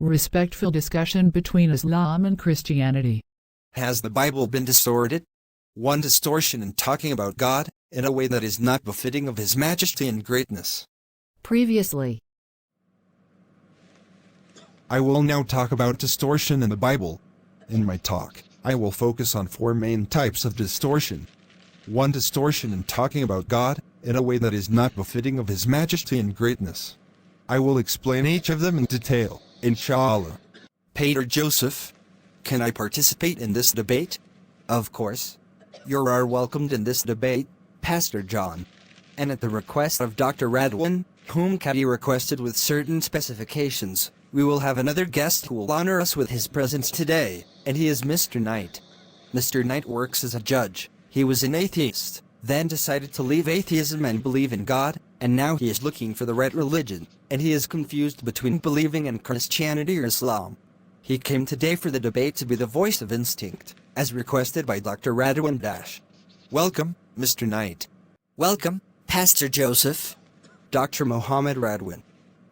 Respectful discussion between Islam and Christianity. Has the Bible been distorted? One distortion in talking about God in a way that is not befitting of His majesty and greatness. Previously. I will now talk about distortion in the Bible. In my talk, I will focus on four main types of distortion. One distortion in talking about God in a way that is not befitting of His majesty and greatness. I will explain each of them in detail, inshallah. Pastor Joseph, can I participate in this debate? Of course. You are welcomed in this debate, Pastor John. And at the request of Dr. Radwan, whom Kadi requested with certain specifications, we will have another guest who will honor us with his presence today, and he is Mr. Knight. Mr. Knight works as a judge. He was an atheist, then decided to leave atheism and believe in God, and now he is looking for the right religion, and he is confused between believing in Christianity or Islam. He came today for the debate to be the voice of instinct, as requested by Dr. Radwan Dash. Welcome, Mr. Knight. Welcome, Pastor Joseph. Dr. Mohammed Radwan.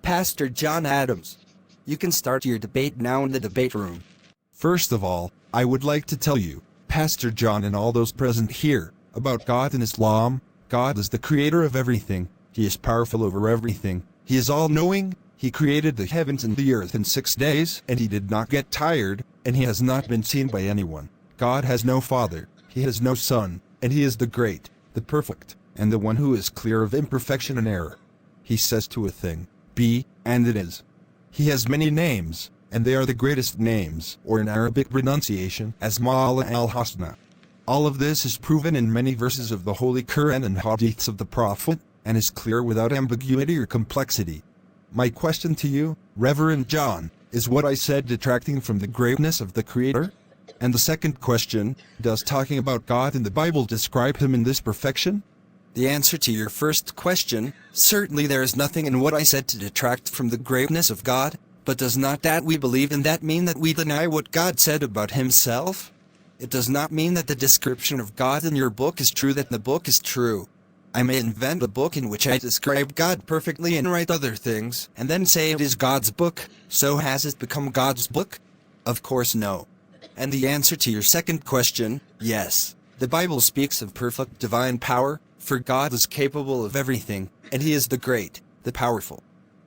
Pastor John Adams. You can start your debate now in the debate room. First of all, I would like to tell you, Pastor John and all those present here, about God and Islam. God is the creator of everything. He is powerful over everything. He is all-knowing. He created the heavens and the earth in 6 days, and he did not get tired, and he has not been seen by anyone. God has no father, he has no son, and he is the great, the perfect, and the one who is clear of imperfection and error. He says to a thing, be, and it is. He has many names, and they are the greatest names, or in Arabic pronunciation, Asma'ul al-Husna. All of this is proven in many verses of the Holy Quran and hadiths of the Prophet, and is clear without ambiguity or complexity. My question to you, Reverend John, is what I said detracting from the greatness of the Creator? And the second question, does talking about God in the Bible describe Him in this perfection? The answer to your first question, certainly there is nothing in what I said to detract from the greatness of God, but does not that we believe in that mean that we deny what God said about Himself? It does not mean that the description of God in your book is true, that the book is true. I may invent a book in which I describe God perfectly and write other things, and then say it is God's book, so has it become God's book? Of course no. And the answer to your second question, yes. The Bible speaks of perfect divine power, for God is capable of everything, and He is the great, the powerful.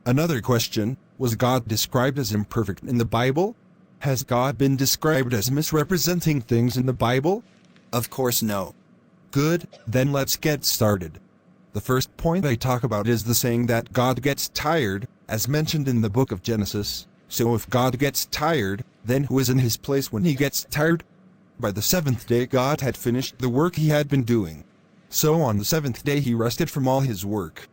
Another question, was God described as imperfect in the Bible? Has God been described as misrepresenting things in the Bible? Of course no. Good, then let's get started. The first point I talk about is the saying that God gets tired, as mentioned in the book of Genesis. So if God gets tired, then who is in His place when He gets tired? By the seventh day God had finished the work He had been doing. So on the seventh day He rested from all His work.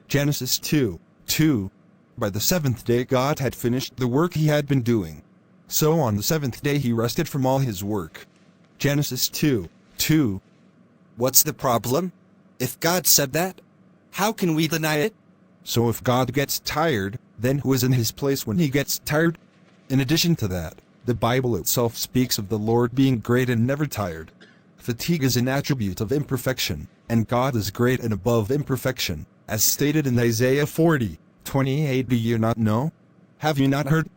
Genesis 2:2. By the seventh day God had finished the work He had been doing. So on the seventh day He rested from all His work. Genesis 2:2. What's the problem? If God said that, how can we deny it? So if God gets tired, then who is in His place when He gets tired? In addition to that, the Bible itself speaks of the Lord being great and never tired. Fatigue is an attribute of imperfection, and God is great and above imperfection, as stated in Isaiah 40:28. Do you not know? Have you not heard?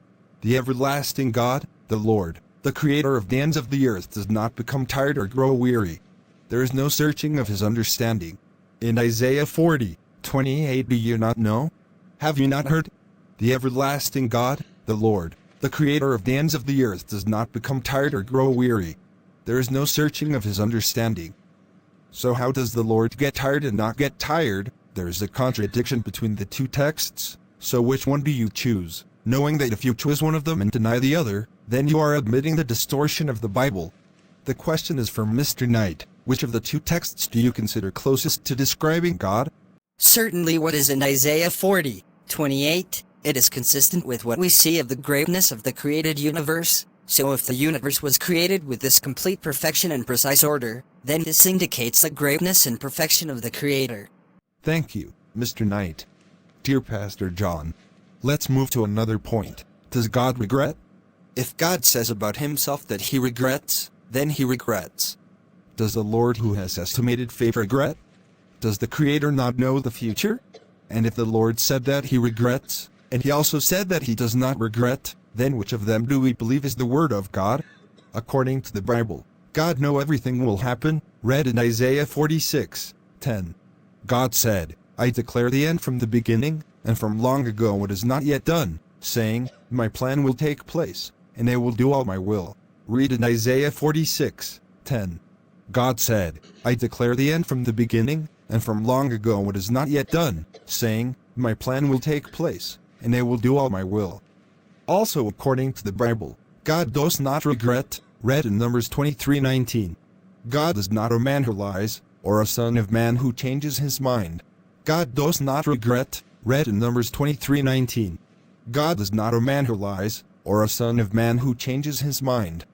The everlasting God, the Lord, the creator of the ends of the earth, does not become tired or grow weary. There is no searching of His understanding. In Isaiah 40:28, do you not know? Have you not heard? The everlasting God, the Lord, the creator of the ends of the earth, does not become tired or grow weary. There is no searching of His understanding. So how does the Lord get tired and not get tired? There is a contradiction between the two texts. So which one do you choose? Knowing that if you choose one of them and deny the other, then you are admitting the distortion of the Bible. The question is for Mr. Knight. Which of the two texts do you consider closest to describing God? Certainly what is in Isaiah 40:28, it is consistent with what we see of the greatness of the created universe. So if the universe was created with this complete perfection and precise order, then this indicates the greatness and perfection of the Creator. Thank you, Mr. Knight. Dear Pastor John, let's move to another point. Does God regret? If God says about Himself that He regrets, then He regrets. Does the Lord who has estimated fate regret? Does the Creator not know the future? And if the Lord said that He regrets, and He also said that He does not regret, Then which of them do we believe is the word of God? According to the Bible, God know everything will happen, read in Isaiah 46:10. God said, I declare the end from the beginning, and from long ago what is not yet done, saying, my plan will take place, and I will do all my will. Read in Isaiah 46:10. God said, I declare the end from the beginning, and from long ago what is not yet done, saying, my plan will take place, and I will do all my will. Also according to the Bible, God does not regret, read in Numbers 23:19. God is not a man who lies, or a son of man who changes his mind. God does not regret, read in Numbers 23:19. God is not a man who lies, or a son of man who changes his mind.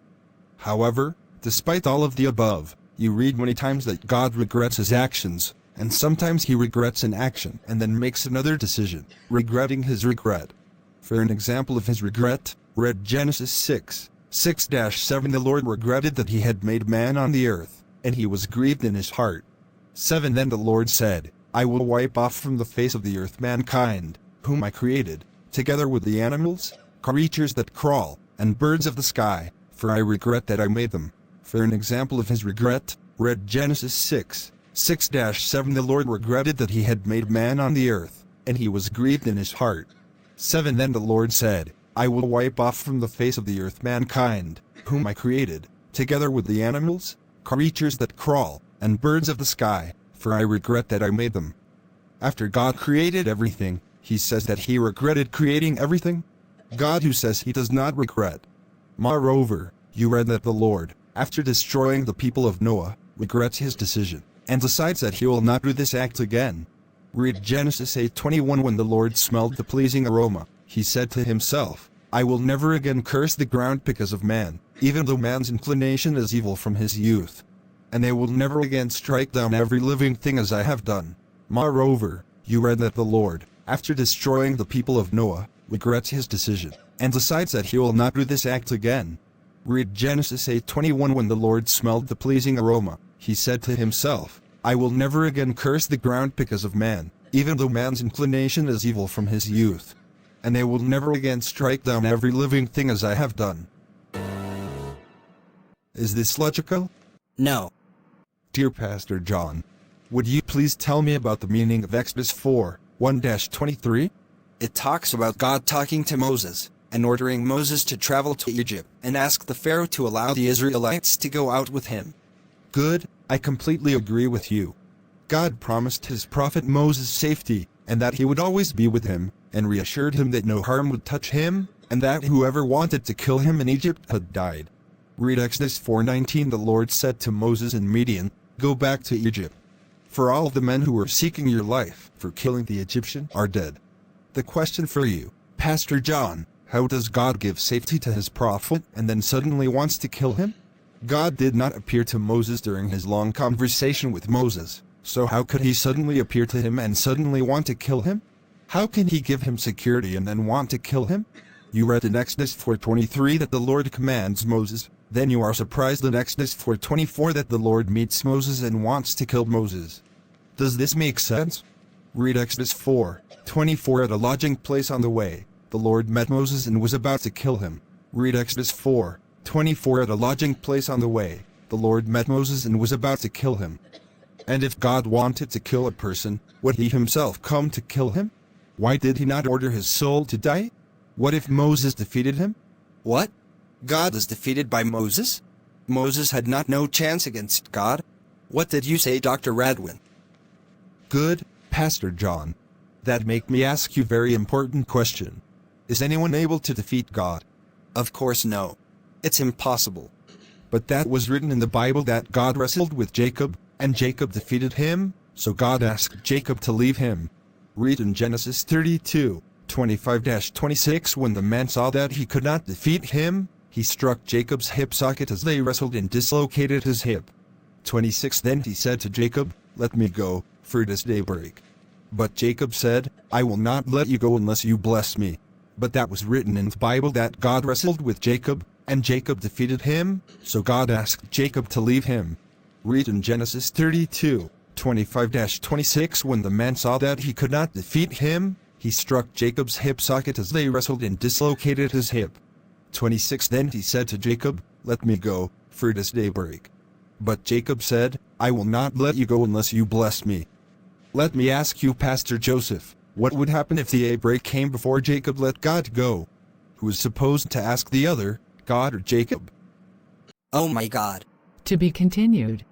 However, despite all of the above, you read many times that God regrets his actions, and sometimes he regrets an action and then makes another decision, regretting his regret. For an example of his regret, read Genesis 6:6-7. The Lord regretted that he had made man on the earth, and he was grieved in his heart. 7. Then the Lord said, I will wipe off from the face of the earth mankind, whom I created, together with the animals, creatures that crawl, and birds of the sky, for I regret that I made them. For an example of his regret, read Genesis 6:6-7. The Lord regretted that he had made man on the earth, and he was grieved in his heart. 7. Then the Lord said, I will wipe off from the face of the earth mankind, whom I created, together with the animals, creatures that crawl, and birds of the sky, for I regret that I made them. After God created everything, he says that he regretted creating everything? God who says he does not regret. Moreover, you read that the Lord, after destroying the people of Noah, regrets his decision, and decides that he will not do this act again. Read Genesis 8:21. When the Lord smelled the pleasing aroma, he said to himself, I will never again curse the ground because of man, even though man's inclination is evil from his youth. And I will never again strike down every living thing as I have done. Moreover, you read that the Lord, after destroying the people of Noah, regrets his decision, and decides that he will not do this act again. Read Genesis 8:21. When the Lord smelled the pleasing aroma, he said to himself, I will never again curse the ground because of man, even though man's inclination is evil from his youth. And I will never again strike down every living thing as I have done. Is this logical? No. Dear Pastor John, would you please tell me about the meaning of Exodus 4:1-23? It talks about God talking to Moses, and ordering Moses to travel to Egypt, and ask the Pharaoh to allow the Israelites to go out with him. Good, I completely agree with you. God promised his prophet Moses safety, and that he would always be with him, and reassured him that no harm would touch him, and that whoever wanted to kill him in Egypt had died. Read Exodus 4:19. The Lord said to Moses in Midian, Go back to Egypt. For all of the men who were seeking your life for killing the Egyptian are dead. The question for you, Pastor John, how does God give safety to his prophet and then suddenly wants to kill him? God did not appear to Moses during his long conversation with Moses, so how could he suddenly appear to him and suddenly want to kill him? How can he give him security and then want to kill him? You read in Exodus 4:23 that the Lord commands Moses, then you are surprised in Exodus 4:24 that the Lord meets Moses and wants to kill Moses. Does this make sense? Read Exodus 4:24. At a lodging place on the way, the Lord met Moses and was about to kill him. Read Exodus 4:24. At a lodging place on the way, the Lord met Moses and was about to kill him. And if God wanted to kill a person, would he himself come to kill him? Why did he not order his soul to die? What if Moses defeated him? What? God is defeated by Moses? Moses had not no chance against God? What did you say, Dr. Radwin? Good, Pastor John. That make me ask you very important question. Is anyone able to defeat God? Of course no. It's impossible. But that was written in the Bible that God wrestled with Jacob, and Jacob defeated him, so God asked Jacob to leave him. Read in Genesis 32:25-26. When the man saw that he could not defeat him, he struck Jacob's hip socket as they wrestled and dislocated his hip. 26. Then he said to Jacob, Let me go, for it is daybreak. But Jacob said, I will not let you go unless you bless me. But that was written in the Bible that God wrestled with Jacob, and Jacob defeated him, so God asked Jacob to leave him. Read in Genesis 32:25-26. When the man saw that he could not defeat him, he struck Jacob's hip socket as they wrestled and dislocated his hip. 26 Then he said to Jacob, Let me go, for it is daybreak. But Jacob said, I will not let you go unless you bless me. Let me ask you, Pastor Joseph, what would happen if the daybreak came before Jacob let God go? Who is supposed to ask the other, God or Jacob? Oh my God. To be continued.